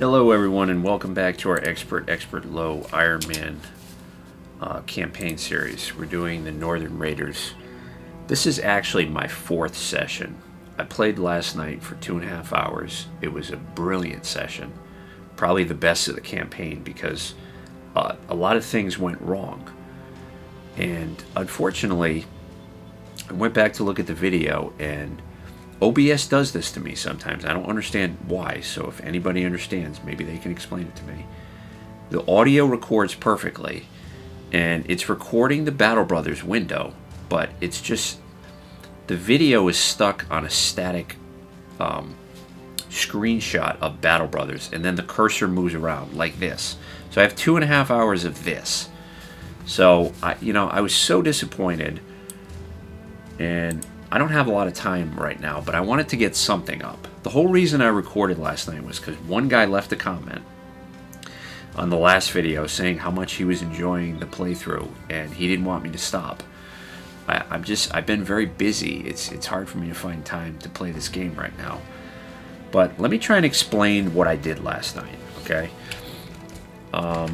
Hello everyone and welcome back to our Expert Low Ironman campaign series. We're doing the Northern Raiders. This is actually my fourth session. I played last night for 2.5 hours. It was a brilliant session. Probably the best of the campaign because a lot of things went wrong. And unfortunately, I went back to look at the video and OBS does this to me sometimes. I don't understand why, so if anybody understands, maybe they can explain it to me. The audio records perfectly, and it's recording the Battle Brothers window, but it's just, the video is stuck on a static screenshot of Battle Brothers, and then the cursor moves around like this. So I have 2.5 hours of this. So, I was so disappointed, and I don't have a lot of time right now, but I wanted to get something up. The whole reason I recorded last night was because one guy left a comment on the last video saying how much he was enjoying the playthrough, and he didn't want me to stop. I've been very busy. It's hard for me to find time to play this game right now. But let me try and explain what I did last night, okay? I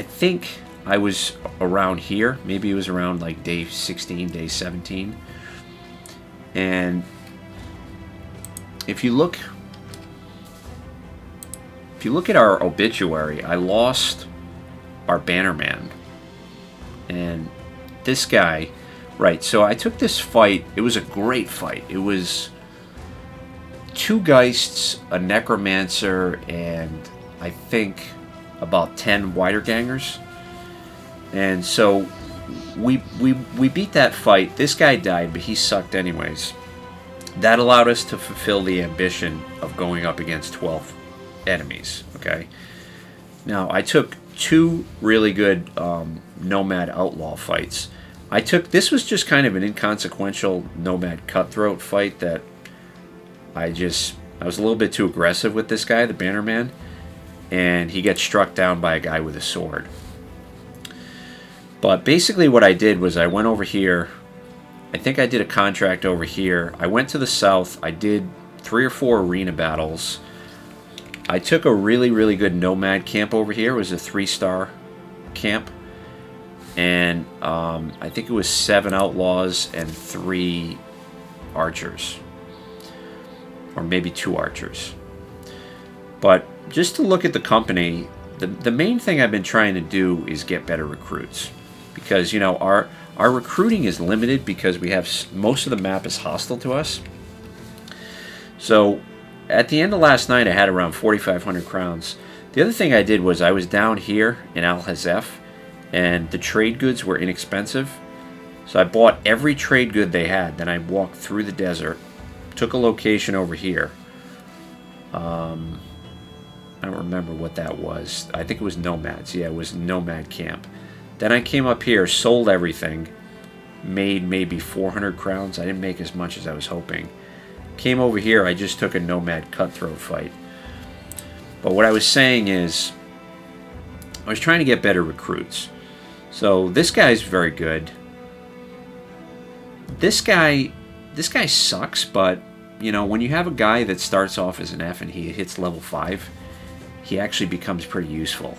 think I was around here. Maybe it was around like day 16, day 17. And if you look at our obituary, I lost our bannerman. And this guy, right, so I took this fight. It was a great fight. It was 2 Geists, a Necromancer, and I think about 10 Widergangers. And so we beat that fight. This guy died, but he sucked anyways. That allowed us to fulfill the ambition of going up against 12 enemies, okay? Now, I took 2 really good Nomad Outlaw fights. This was just kind of an inconsequential Nomad Cutthroat fight that I was a little bit too aggressive with this guy, the Bannerman, and he gets struck down by a guy with a sword. But basically what I did was I went over here. I think I did a contract over here. I went to the south. I did 3 or 4 arena battles. I took a really, really good Nomad camp over here. It was a 3-star camp. And I think it was 7 Outlaws and 3 Archers. Or maybe 2 Archers. But just to look at the company, the main thing I've been trying to do is get better recruits. Because, our recruiting is limited because we have most of the map is hostile to us. So, at the end of last night, I had around 4,500 crowns. The other thing I did was I was down here in Al Hazef, and the trade goods were inexpensive. So I bought every trade good they had. Then I walked through the desert, took a location over here. I don't remember what that was. I think it was Nomads. Yeah, it was Nomad Camp. Then I came up here, sold everything, made maybe 400 crowns. I didn't make as much as I was hoping. Came over here, I just took a Nomad Cutthroat fight. But what I was saying is, I was trying to get better recruits. So this guy's very good. This guy sucks, but, when you have a guy that starts off as an F and he hits level 5, he actually becomes pretty useful.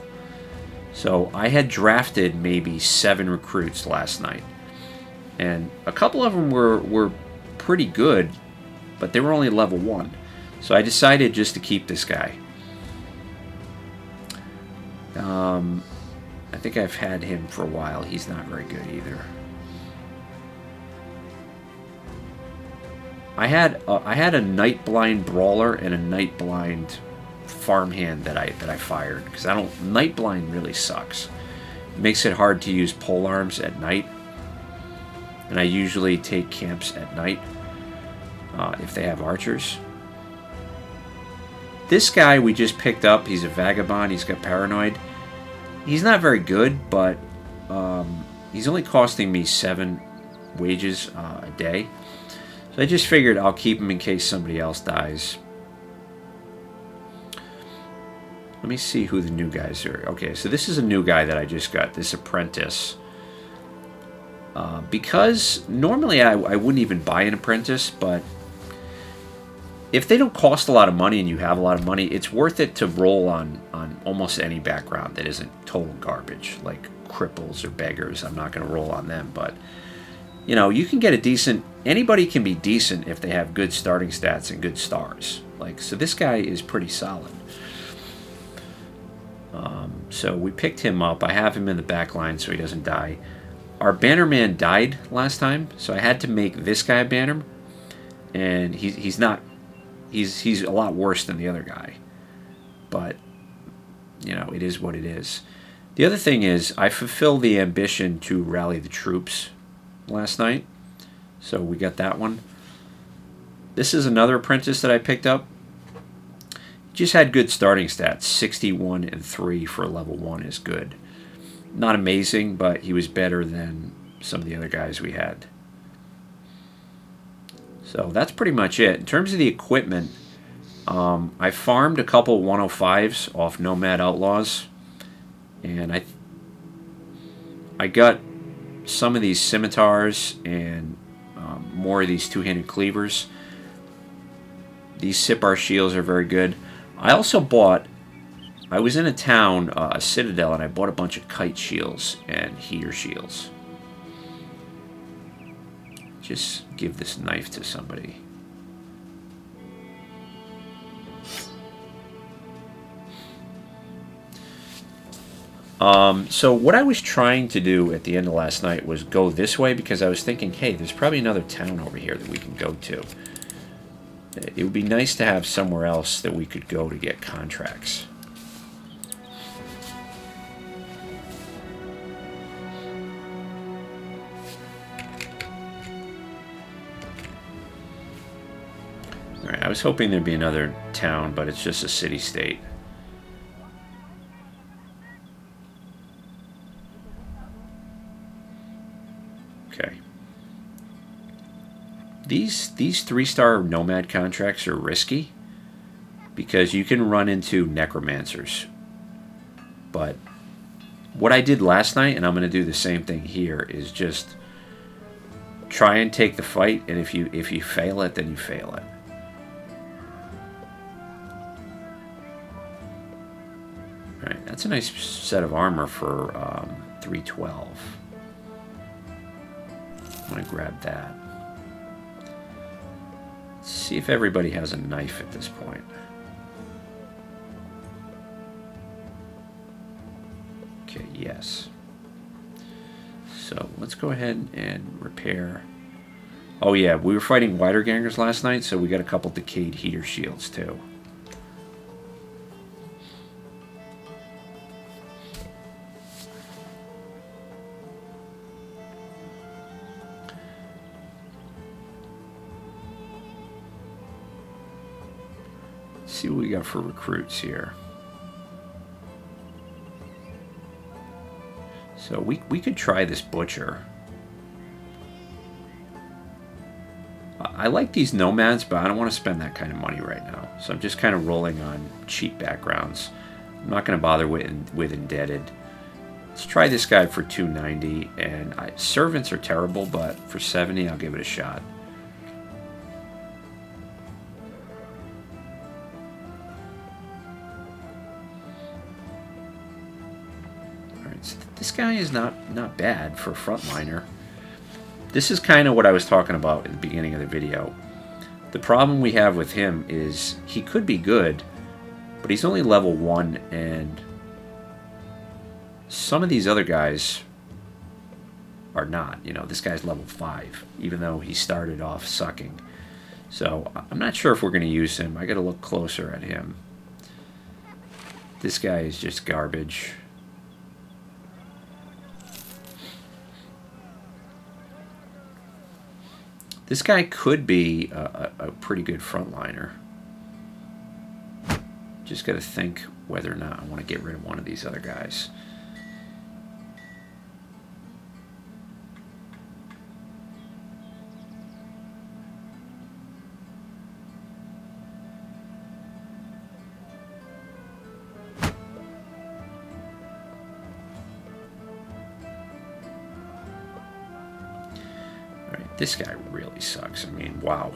So I had drafted maybe 7 recruits last night, and a couple of them were pretty good, but they were only level 1. So I decided just to keep this guy. I think I've had him for a while. He's not very good either. I had a Nightblind Brawler and a Nightblind Farmhand that I fired because Nightblind really sucks. It makes it hard to use polearms at night, and I usually take camps at night if they have archers. This guy we just picked up, he's a vagabond. He's got paranoid. He's not very good, but he's only costing me 7 wages a day. So I just figured I'll keep him in case somebody else dies. Let me see who the new guys are. Okay, so this is a new guy that I just got, this apprentice. Because normally I wouldn't even buy an apprentice, but if they don't cost a lot of money and you have a lot of money, it's worth it to roll on almost any background that isn't total garbage, like cripples or beggars. I'm not going to roll on them, but you know, you can get a decent. Anybody can be decent if they have good starting stats and good stars. Like, so this guy is pretty solid. So we picked him up. I have him in the back line so he doesn't die. Our bannerman died last time, so I had to make this guy a banner, and he's not. He's a lot worse than the other guy, but you know, it is what it is. The other thing is, I fulfilled the ambition to rally the troops last night, so we got that one. This is another apprentice that I picked up. Just had good starting stats. 61 and 3 for level 1 is good. Not amazing, but he was better than some of the other guys we had. So that's pretty much it. In terms of the equipment, I farmed a couple 105s off Nomad Outlaws, and I got some of these scimitars and more of these two-handed cleavers. These Sipar shields are very good. I also bought, I was in a town, a citadel, and I bought a bunch of kite shields and heater shields. Just give this knife to somebody. So what I was trying to do at the end of last night was go this way, because I was thinking, hey, there's probably another town over here that we can go to. It would be nice to have somewhere else that we could go to get contracts. Alright, I was hoping there'd be another town, but it's just a city-state. Okay. These 3-star Nomad contracts are risky because you can run into necromancers. But what I did last night, and I'm going to do the same thing here, is just try and take the fight, and if you fail it, then you fail it. Alright, that's a nice set of armor for 312. I'm going to grab that. Let's see if everybody has a knife at this point. Okay, yes. So let's go ahead and repair. Oh yeah, we were fighting wider gangers last night, so we got a couple decayed heater shields too. See what we got for recruits here. So we could try this butcher. I like these nomads, but I don't want to spend that kind of money right now. So I'm just kind of rolling on cheap backgrounds. I'm not going to bother with indebted. Let's try this guy for 290, and servants are terrible, but for 70 I'll give it a shot. This guy is not bad for a frontliner. This is kind of what I was talking about at the beginning of the video. The problem we have with him is he could be good, but he's only level 1, and some of these other guys are not. You know, this guy's level 5, even though he started off sucking. So I'm not sure if we're going to use him. I got to look closer at him. This guy is just garbage. This guy could be a pretty good frontliner. Just got to think whether or not I want to get rid of one of these other guys. This guy really sucks. I mean, wow.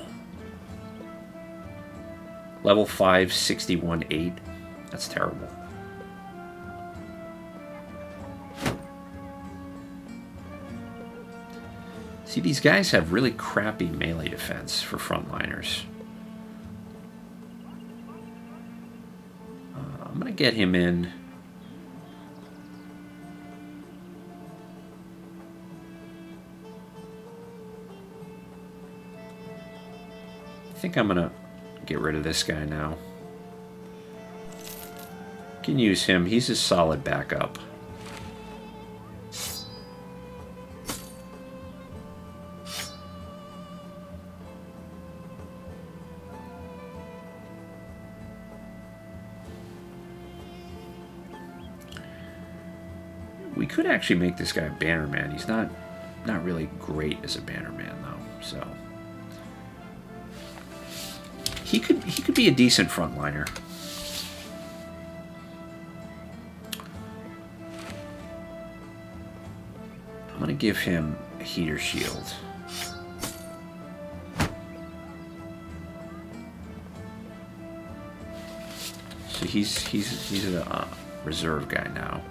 Level 5, 61.8. That's terrible. See, these guys have really crappy melee defense for frontliners. I'm going to get him in. I think I'm going to get rid of this guy now. Can use him. He's a solid backup. We could actually make this guy a bannerman. He's not really great as a bannerman though, so he could be a decent frontliner. I'm gonna give him a heater shield. So he's a reserve guy now.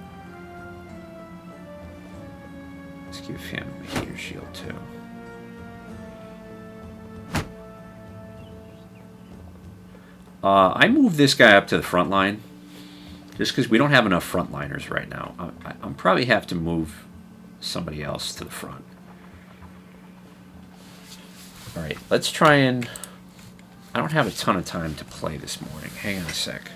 Let's give him a heater shield too. I moved this guy up to the front line just because we don't have enough frontliners right now. I'm probably have to move somebody else to the front. All right, let's try and... I don't have a ton of time to play this morning. Hang on a sec.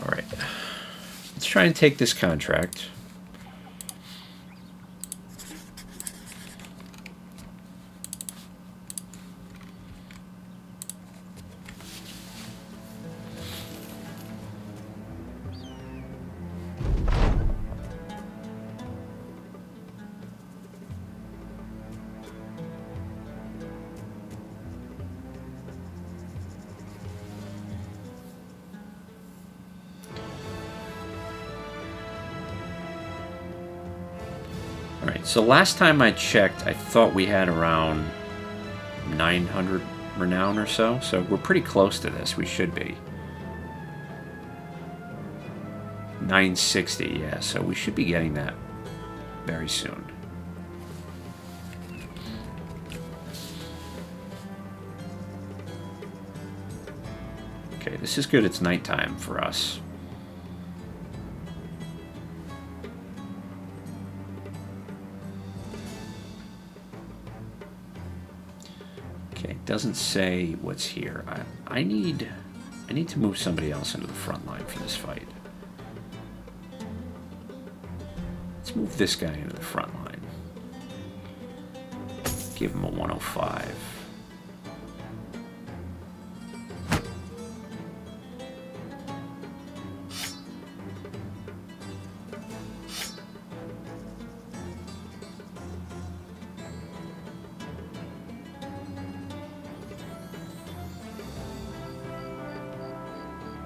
All right, let's try and take this contract. Alright, so last time I checked, I thought we had around 900 renown or so. So we're pretty close to this. We should be. 960, yeah. So we should be getting that very soon. Okay, this is good. It's nighttime for us. Doesn't say what's here. I need to move somebody else into the front line for this fight. Let's move this guy into the front line. Give him a 105.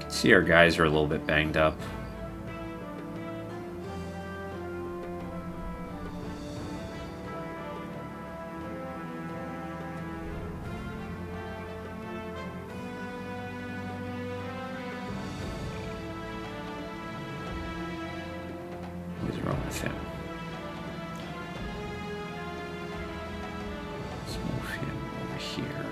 See, our guys are a little bit banged up. What's wrong with him? Let's move him over here.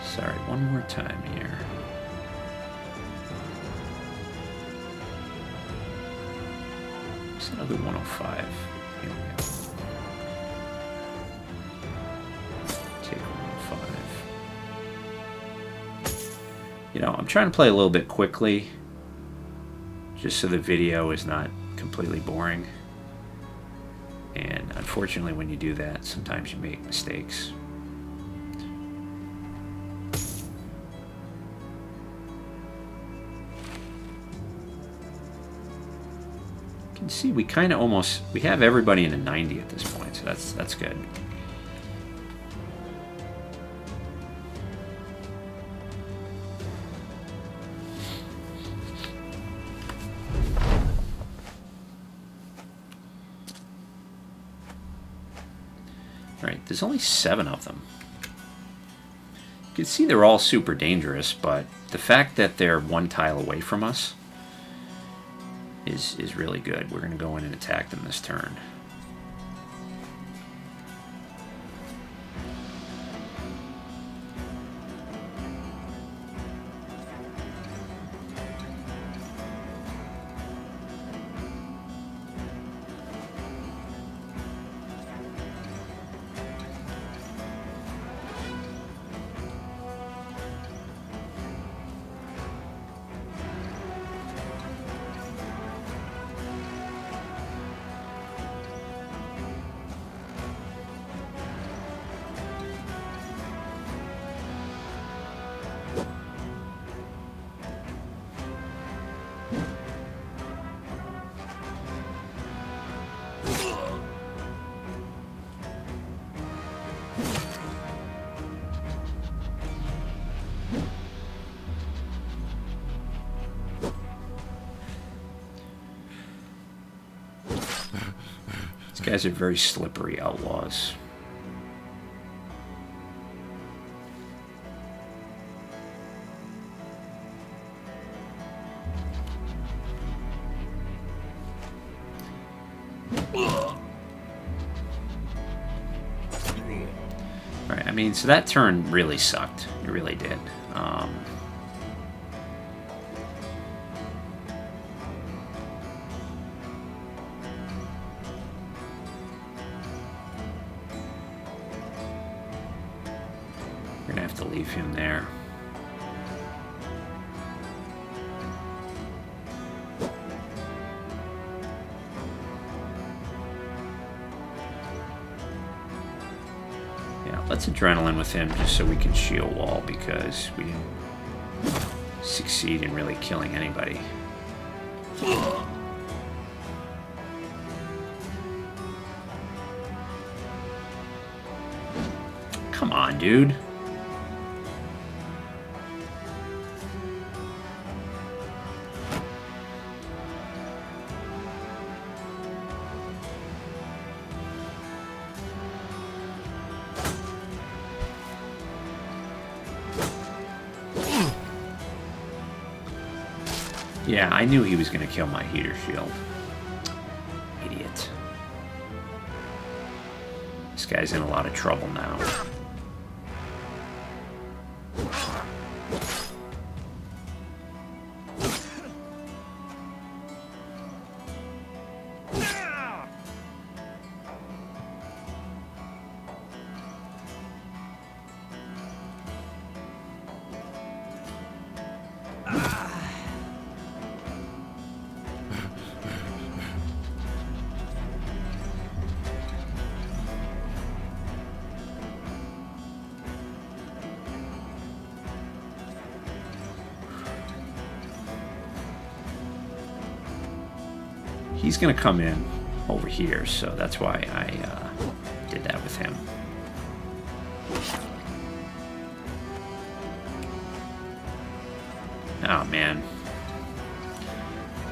Sorry, one more time here. Just another 105. Here we go. Take 105. You know, I'm trying to play a little bit quickly, just so the video is not completely boring. And unfortunately, when you do that, sometimes you make mistakes. See, we kind of almost, we have everybody in a 90 at this point, so that's good. There's only 7 of them. You can see they're all super dangerous, but the fact that they're 1 tile away from us is really good. We're going to go in and attack them this turn. These guys are very slippery outlaws. Alright, I mean, so that turn really sucked. It really did. We're gonna have to leave him there. Let's adrenaline with him just so we can shield wall, because we didn't succeed in really killing anybody. Come on, dude. Yeah, I knew he was going to kill my heater shield. Idiot. This guy's in a lot of trouble now. He's going to come in over here, so that's why I did that with him. Oh, man.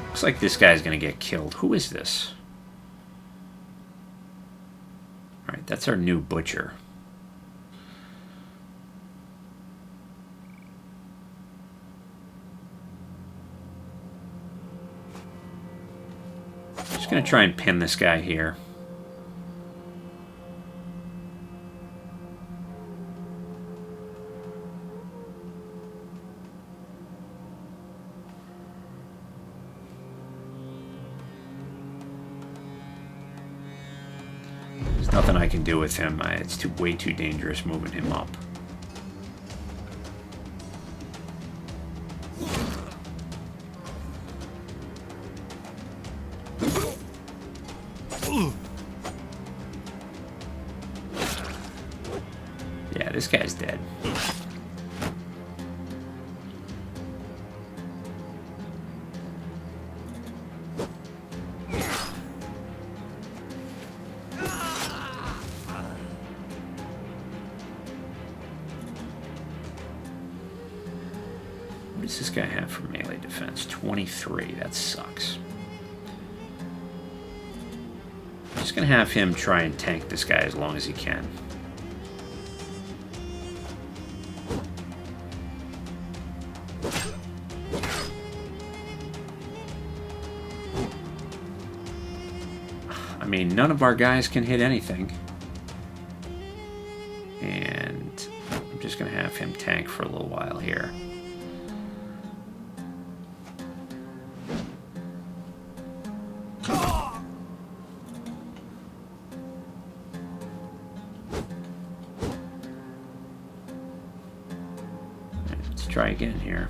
Looks like this guy's going to get killed. Who is this? Alright, that's our new butcher. Just going to try and pin this guy here. There's nothing I can do with him. It's way too dangerous moving him up. Yeah, this guy's dead. What does this guy have for melee defense? 23. That sucks. I'm just going to have him try and tank this guy as long as he can. mean, none of our guys can hit anything. And I'm just going to have him tank for a little while here. Let's try again here.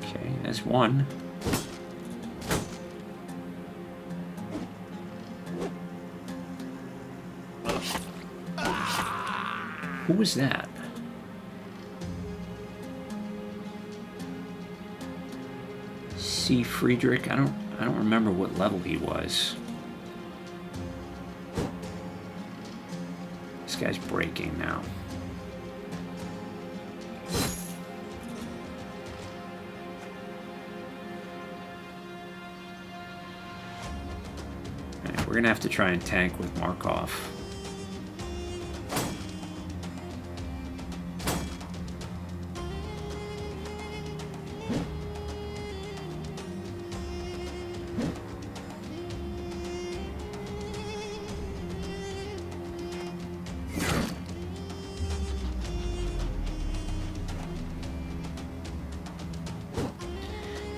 Okay, there's one. Who was that? C. Friedrich? I don't remember what level he was. This guy's breaking now. Alright, we're gonna have to try and tank with Markov.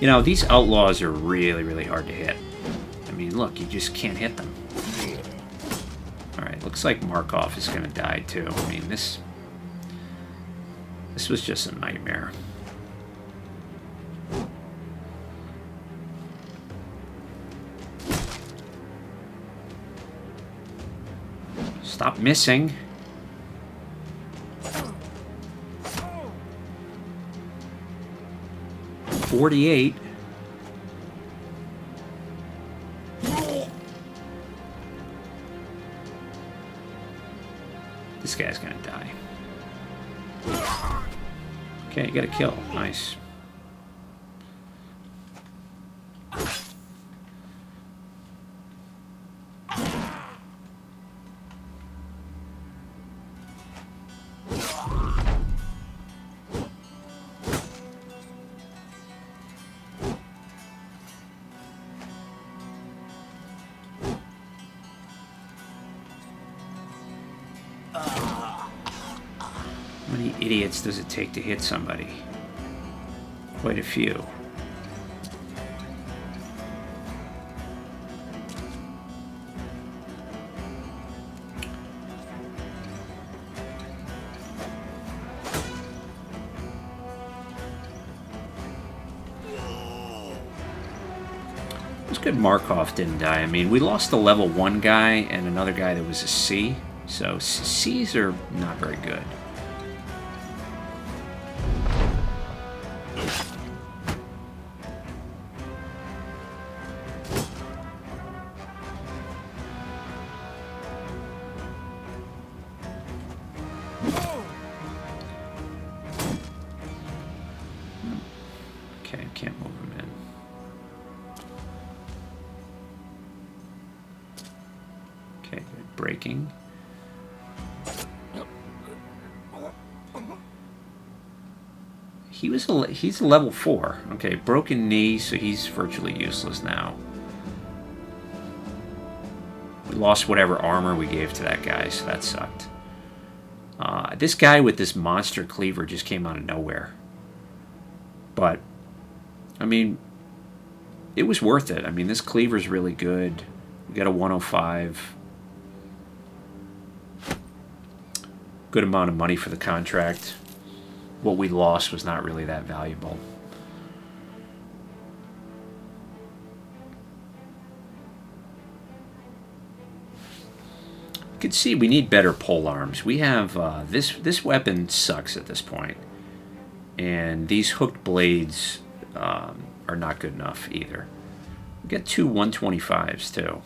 You know, these outlaws are really, really hard to hit. I mean, look, you just can't hit them. Alright, looks like Markov is going to die too. I mean, this was just a nightmare. Stop missing. $48. This guy's gonna die. Okay, you got a kill. Nice. How many idiots does it take to hit somebody? Quite a few. It was good Markov didn't die. I mean, we lost the level 1 guy and another guy that was a C. So C's are not very good. Okay, can't move him in. Okay, good. Breaking. He's a level 4. Okay, broken knee, so he's virtually useless now. We lost whatever armor we gave to that guy, so that sucked. This guy with this monster cleaver just came out of nowhere. But, I mean, it was worth it. I mean, this cleaver's really good. We got a 105. Good amount of money for the contract. What we lost was not really that valuable. You can see we need better pole arms. We have this weapon sucks at this point, and these hooked blades are not good enough either. We got two 125s too.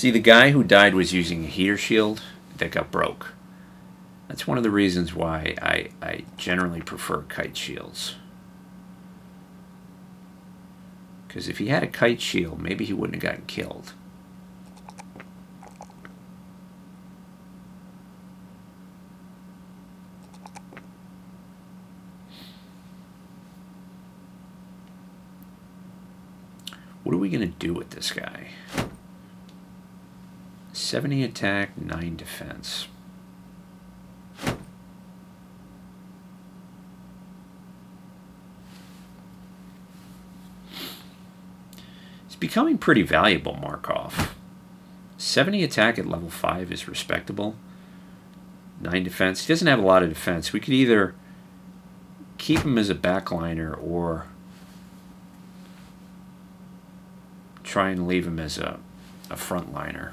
See, the guy who died was using a heater shield that got broke. That's one of the reasons why I generally prefer kite shields. Because if he had a kite shield, maybe he wouldn't have gotten killed. What are we going to do with this guy? 70 attack, 9 defense. He's becoming pretty valuable, Markov. 70 attack at level 5 is respectable. 9 defense. He doesn't have a lot of defense. We could either keep him as a backliner or try and leave him as a frontliner.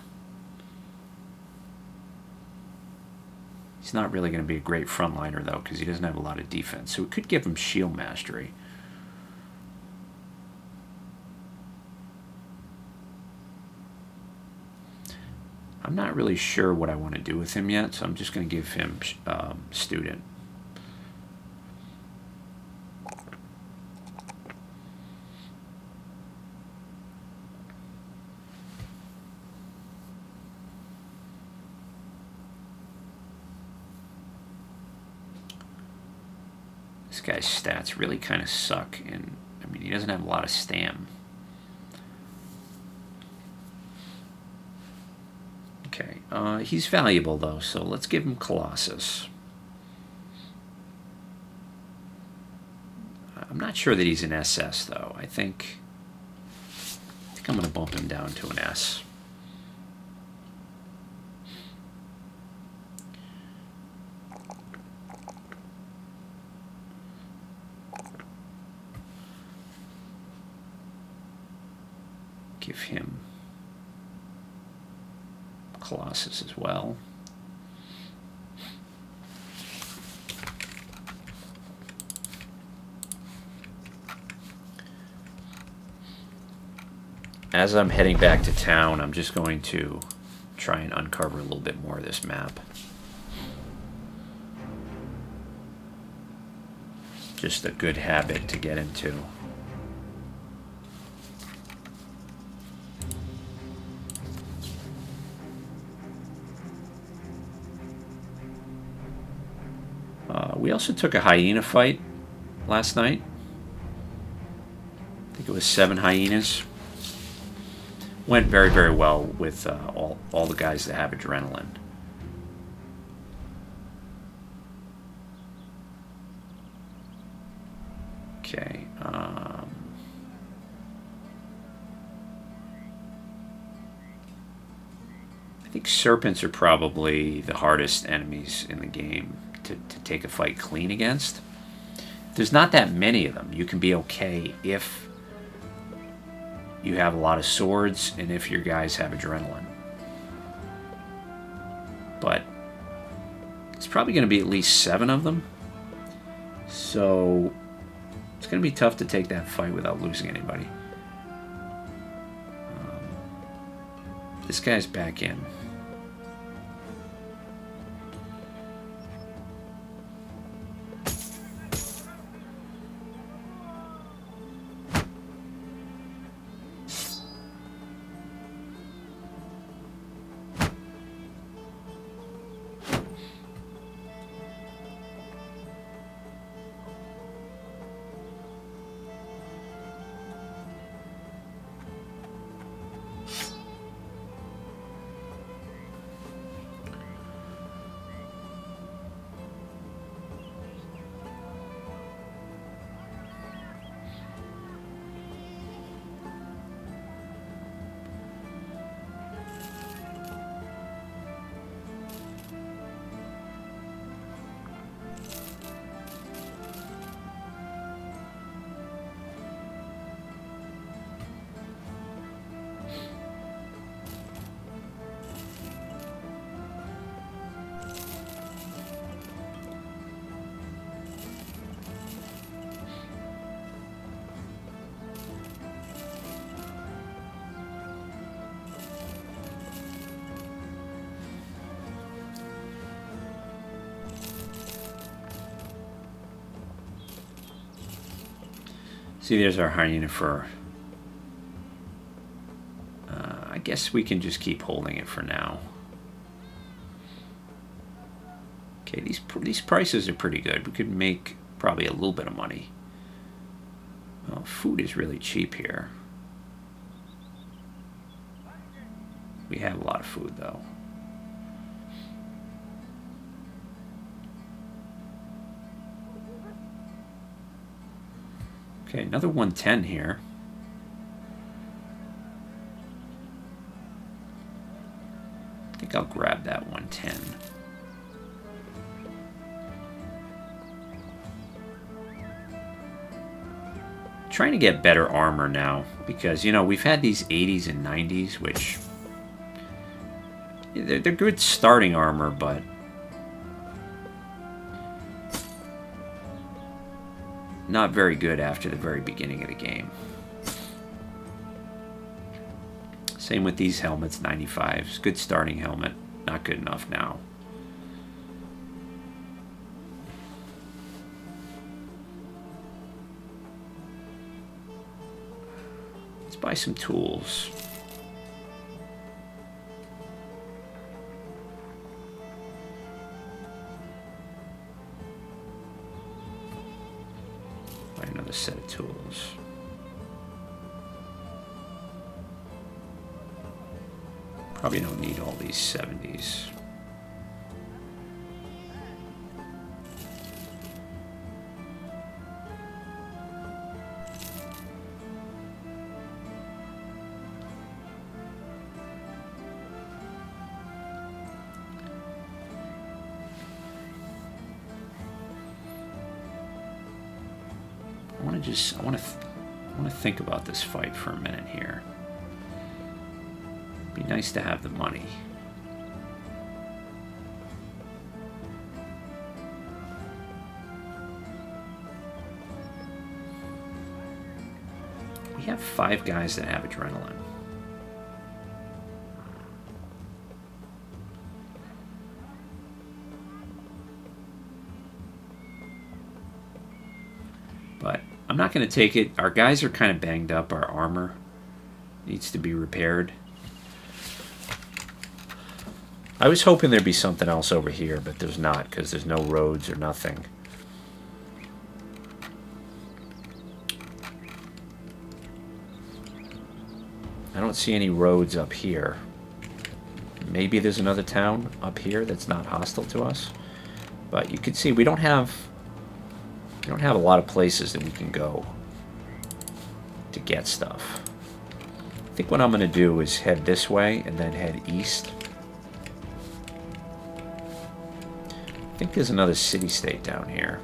He's not really going to be a great frontliner, though, because he doesn't have a lot of defense. So we could give him shield mastery. I'm not really sure what I want to do with him yet, so I'm just going to give him student. This guy's stats really kind of suck, and I mean, he doesn't have a lot of stam. Okay, he's valuable though, so let's give him Colossus. I'm not sure that he's an SS though. I think I'm going to bump him down to an S. Give him Colossus as well. As I'm heading back to town, I'm just going to try and uncover a little bit more of this map. Just a good habit to get into. We also took a hyena fight last night. I think it was 7 hyenas. Went very, very well with all the guys that have adrenaline. Okay. I think serpents are probably the hardest enemies in the game to take a fight clean against. There's not that many of them. You can be okay if you have a lot of swords and if your guys have adrenaline. But it's probably going to be at least 7 of them. So it's going to be tough to take that fight without losing anybody. This guy's back in. See, there's our hyena fur. I guess we can just keep holding it for now. Okay, these prices are pretty good. We could make probably a little bit of money. Well, food is really cheap here. We have a lot of food, though. Okay, another 110 here. I think I'll grab that 110. Trying to get better armor now because, you know, we've had these 80s and 90s, which they're good starting armor, but not very good after the very beginning of the game. Same with these helmets, 95s. Good starting helmet, not good enough now. Let's buy some tools. Buy another set of tools. Probably don't need all these 70s. I want to think about this fight for a minute here. Be nice to have the money. We have 5 guys that have adrenaline. But I'm not going to take it. Our guys are kind of banged up. Our armor needs to be repaired. I was hoping there'd be something else over here, but there's not because there's no roads or nothing. I don't see any roads up here. Maybe there's another town up here that's not hostile to us. But you can see we don't have a lot of places that we can go to get stuff. I think what I'm going to do is head this way and then head east. I think there's another city-state down here.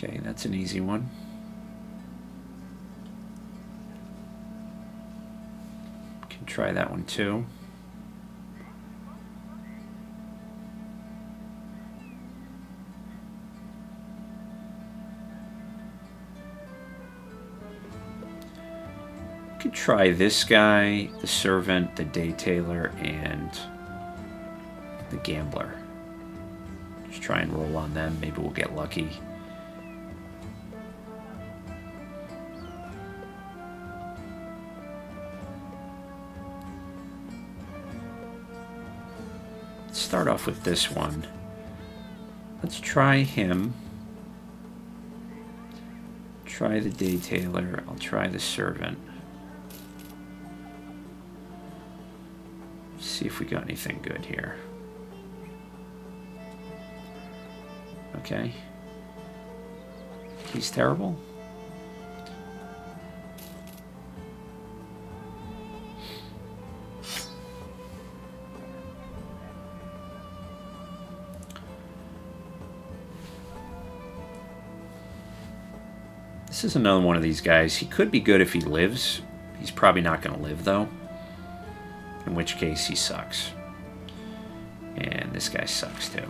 Okay, that's an easy one. Can try that one too. Could try this guy, the servant, the day tailor, and the gambler. Just try and roll on them. Maybe we'll get lucky. Start off with this one. Let's try him. Try the day tailor. I'll try the servant. See if we got anything good here. Okay. He's terrible. This is another one of these guys. He could be good if he lives. He's probably not going to live, though. In which case, he sucks. And this guy sucks, too.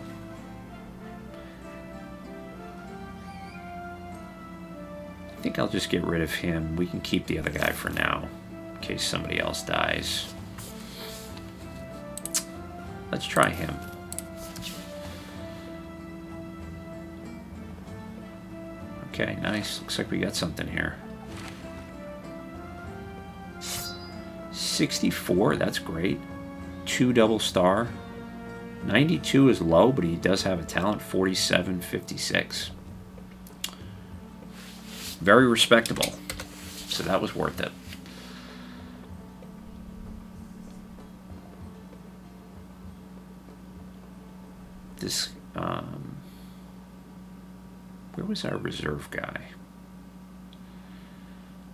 I think I'll just get rid of him. We can keep the other guy for now, in case somebody else dies. Let's try him. Okay, nice. Looks like we got something here. 64, that's great. 2 double star. 92 is low, but he does have a talent. 47, 56. Very respectable. So that was worth it. This, where was our reserve guy?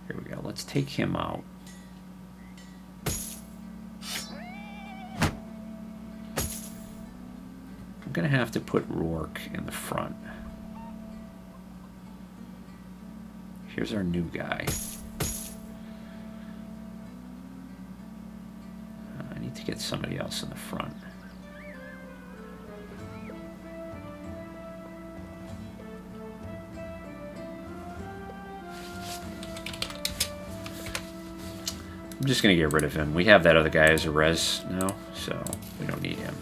Here we go. Let's take him out. I'm going to have to put Rourke in the front. Here's our new guy. I need to get somebody else in the front. I'm just going to get rid of him. We have that other guy as a res now, so we don't need him.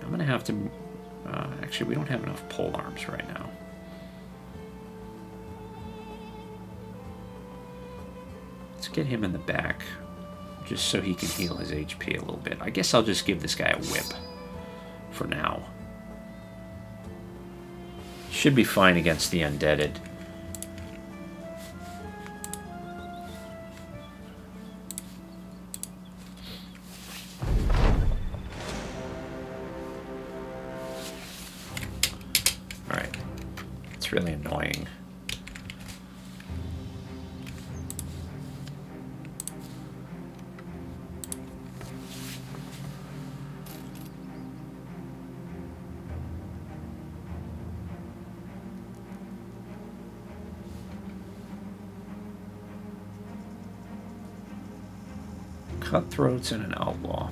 I'm going to have to... actually, we don't have enough pole arms right now. Let's get him in the back, just so he can heal his HP a little bit. I guess I'll just give this guy a whip for now. Should be fine against the undeaded. Really annoying. Cutthroats and an outlaw.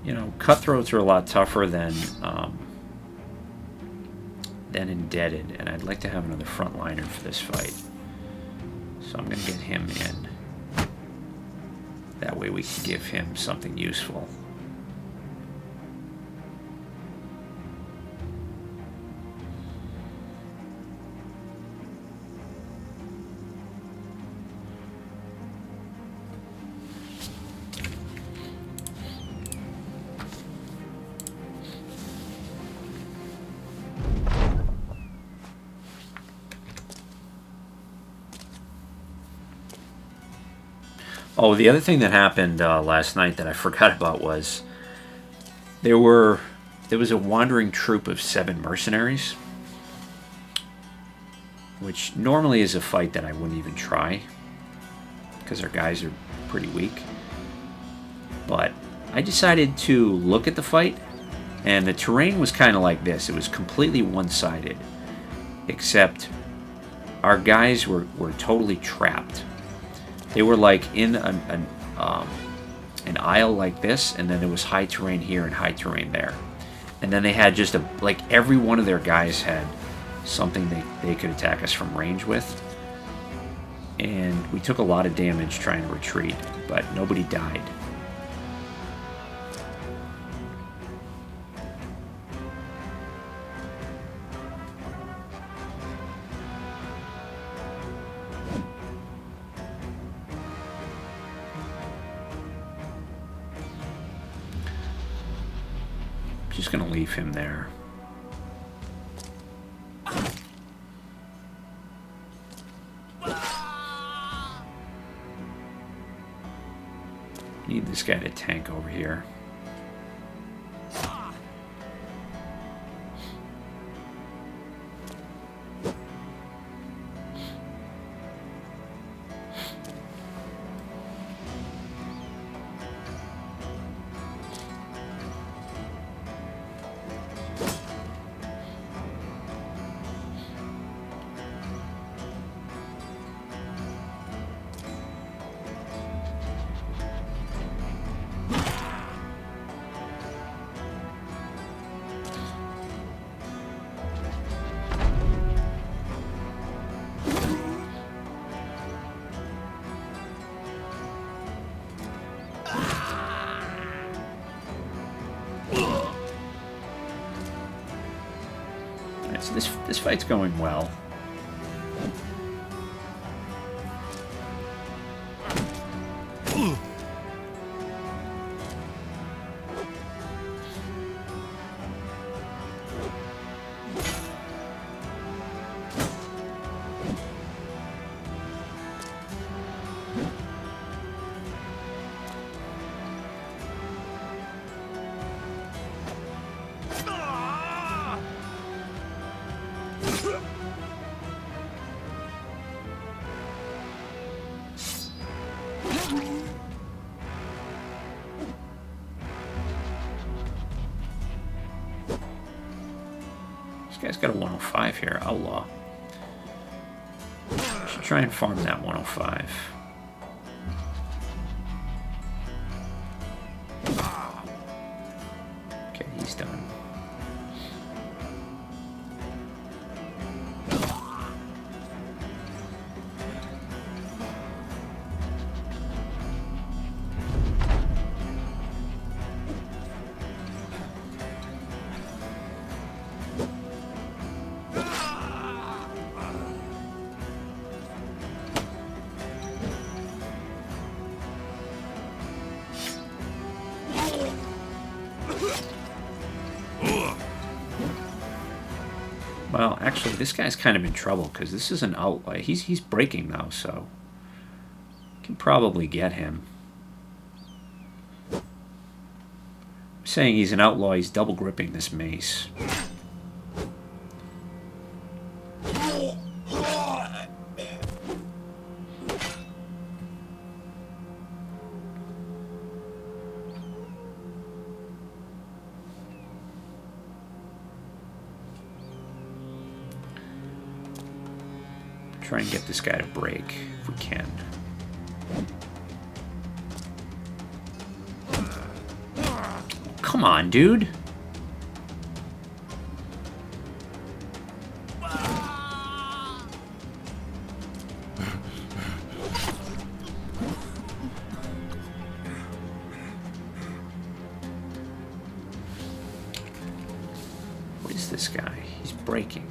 You know, cutthroats are a lot tougher than indebted, and I'd like to have another frontliner for this fight. So I'm going to get him in. That way we can give him something useful. Oh, the other thing that happened last night that I forgot about was there was a wandering troop of 7 mercenaries, which normally is a fight that I wouldn't even try because our guys are pretty weak. But I decided to look at the fight, and the terrain was kind of like this. It was completely one-sided, except our guys were totally trapped. They were like in an aisle like this, and then there was high terrain here and high terrain there. And then they had just like every one of their guys had something they could attack us from range with. And we took a lot of damage trying to retreat, but nobody died. Just going to leave him there. Need this guy to tank over here. So this fight's going well. This guy's got a 105 here, Outlaw. Should try and farm that 105. Okay, he's done. Well, actually, this guy's kind of in trouble because this is an outlaw. He's breaking now, so can probably get him. I'm saying he's an outlaw. He's double gripping this mace. Try and get this guy to break if we can. Come on, dude. What is this guy? He's breaking.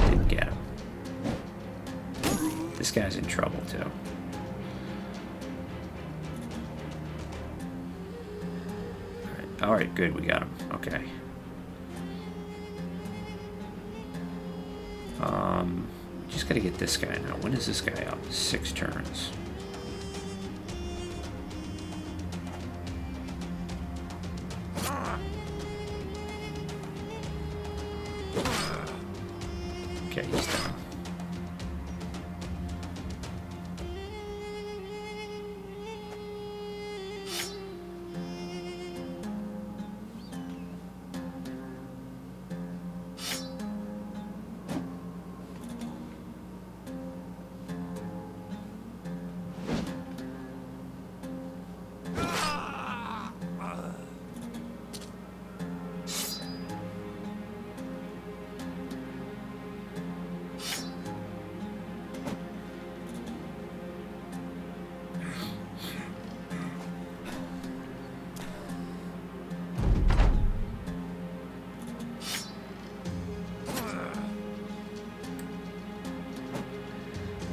Didn't get him. This guy's in trouble, too. Alright, good, we got him. Okay. Just gotta get this guy now. When is this guy up? 6 turns. Okay, he's done.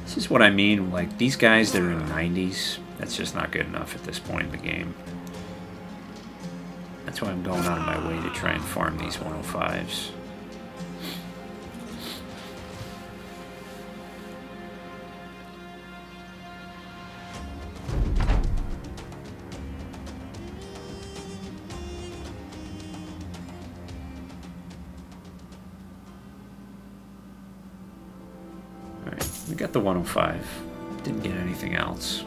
This is what I mean, like, these guys that are in 90s, that's just not good enough at this point in the game. That's why I'm going out of my way to try and farm these 105s. Alright, we got the 105. Didn't get anything else.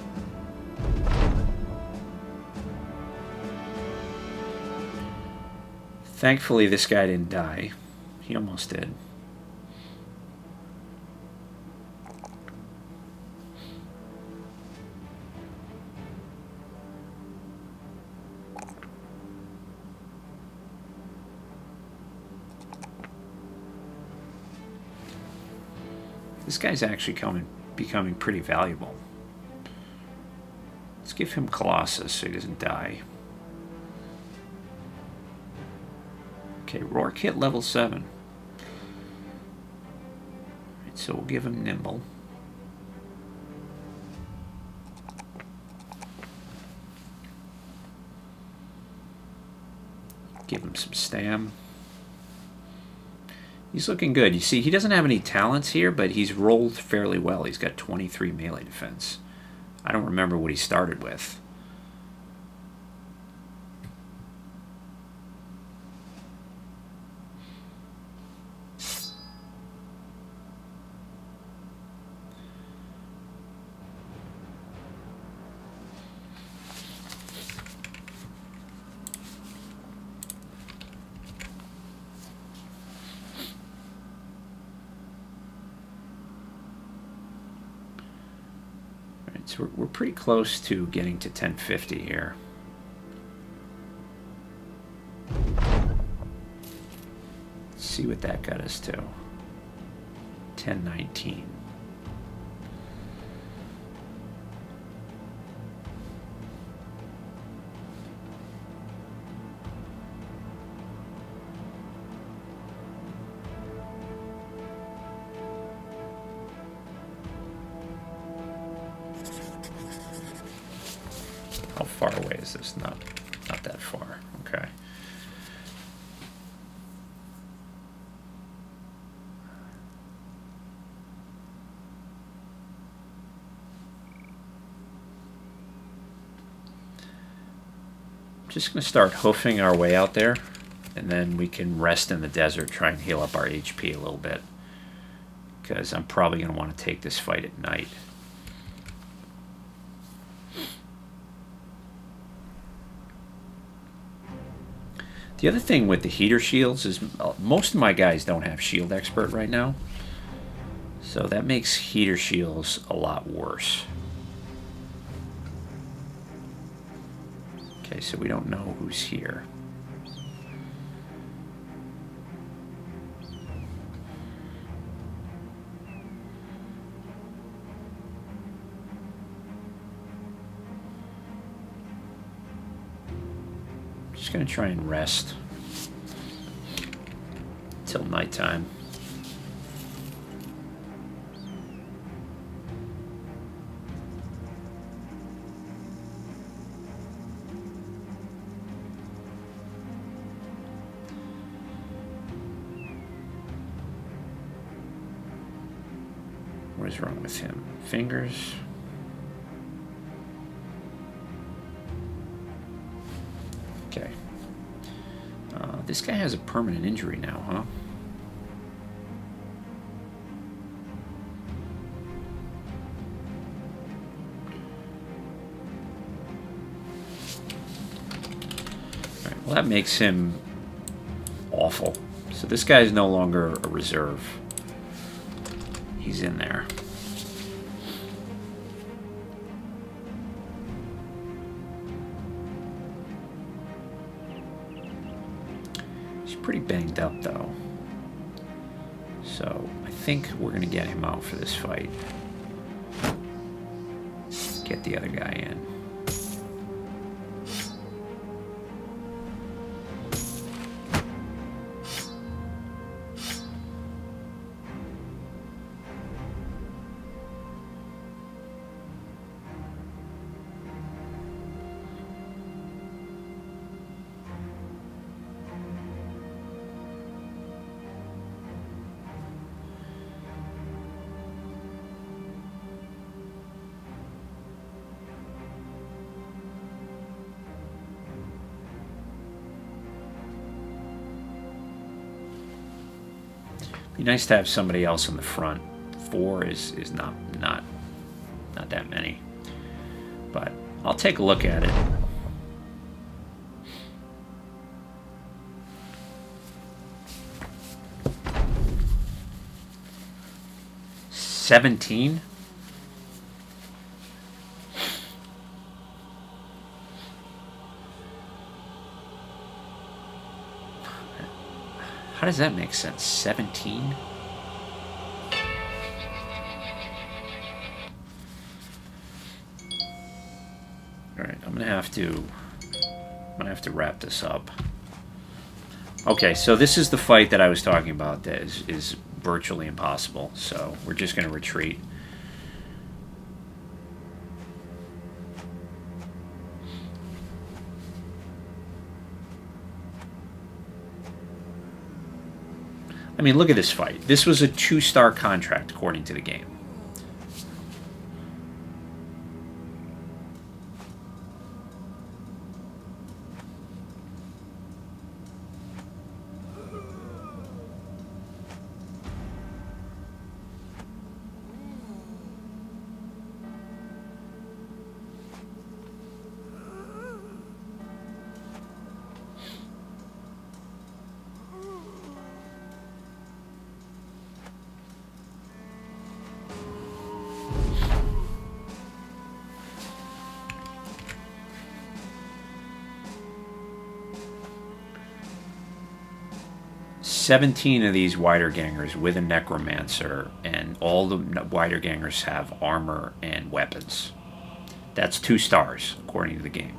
Thankfully, this guy didn't die. He almost did. This guy's actually becoming pretty valuable. Let's give him Colossus so he doesn't die. Okay, Rourke hit level 7. Alright, so we'll give him Nimble. Give him some Stam. He's looking good. You see, he doesn't have any talents here, but he's rolled fairly well. He's got 23 melee defense. I don't remember what he started with. So we're pretty close to getting to 1050 here. Let's see what that got us to. 1019. How far away is this? Not that far. Okay. Just going to start hoofing our way out there, and then we can rest in the desert, try and heal up our HP a little bit, because I'm probably going to want to take this fight at night. The other thing with the heater shields is most of my guys don't have shield expert right now, so that makes heater shields a lot worse. Okay, so we don't know who's here. Just gonna try and rest till nighttime. What is wrong with him? Fingers? Okay. This guy has a permanent injury now, huh? Alright, well that makes him awful. So this guy is no longer a reserve. He's in there. Pretty banged up though, so I think we're gonna get him out for this fight. Get the other guy in. Be nice to have somebody else in the front. 4 is not that many. But I'll take a look at it. $17? How does that make sense? 17? Alright, I'm gonna have to wrap this up. Okay, so this is the fight that I was talking about that is virtually impossible, so we're just gonna retreat. I mean, look at this fight. This was a 2-star contract, according to the game. $17 of these Widergangers with a Necromancer, and all the Widergangers have armor and weapons. That's 2 stars, according to the game.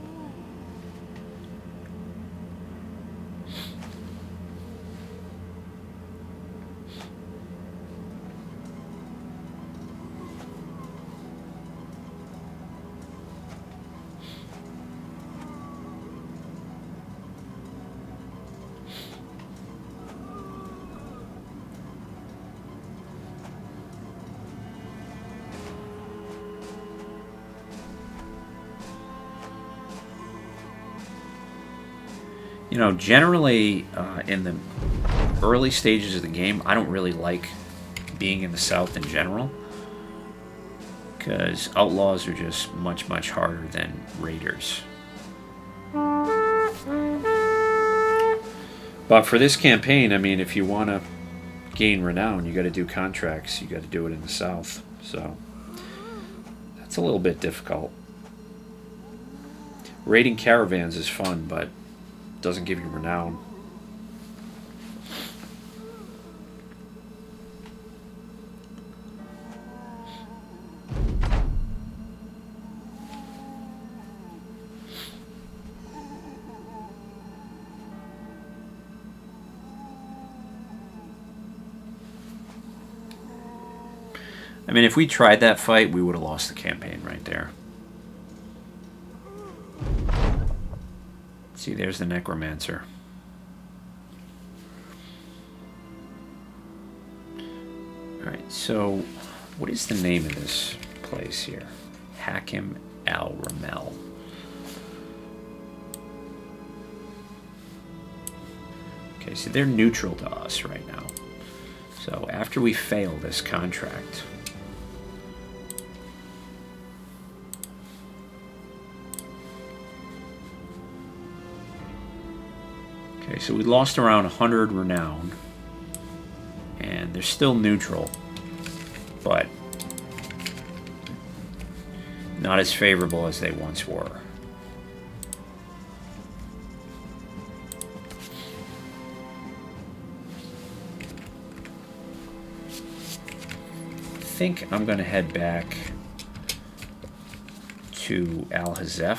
You know, generally in the early stages of the game, I don't really like being in the South in general, because Outlaws are just much, much harder than Raiders. But for this campaign, I mean, if you want to gain renown, you got to do contracts. You got to do it in the South. So that's a little bit difficult. Raiding caravans is fun, but doesn't give you renown. I mean, if we tried that fight, we would have lost the campaign right there. See, there's the Necromancer. Alright, so what is the name of this place here? Hakim Al Ramel. Okay, so they're neutral to us right now. So after we fail this contract, okay, so we lost around 100 renown, and they're still neutral, but not as favorable as they once were. I think I'm going to head back to Al Hazef.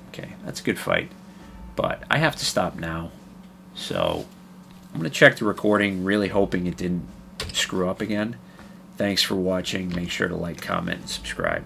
Okay, that's a good fight, but I have to stop now, so I'm going to check the recording, really hoping it didn't screw up again. Thanks for watching. Make sure to like, comment, and subscribe.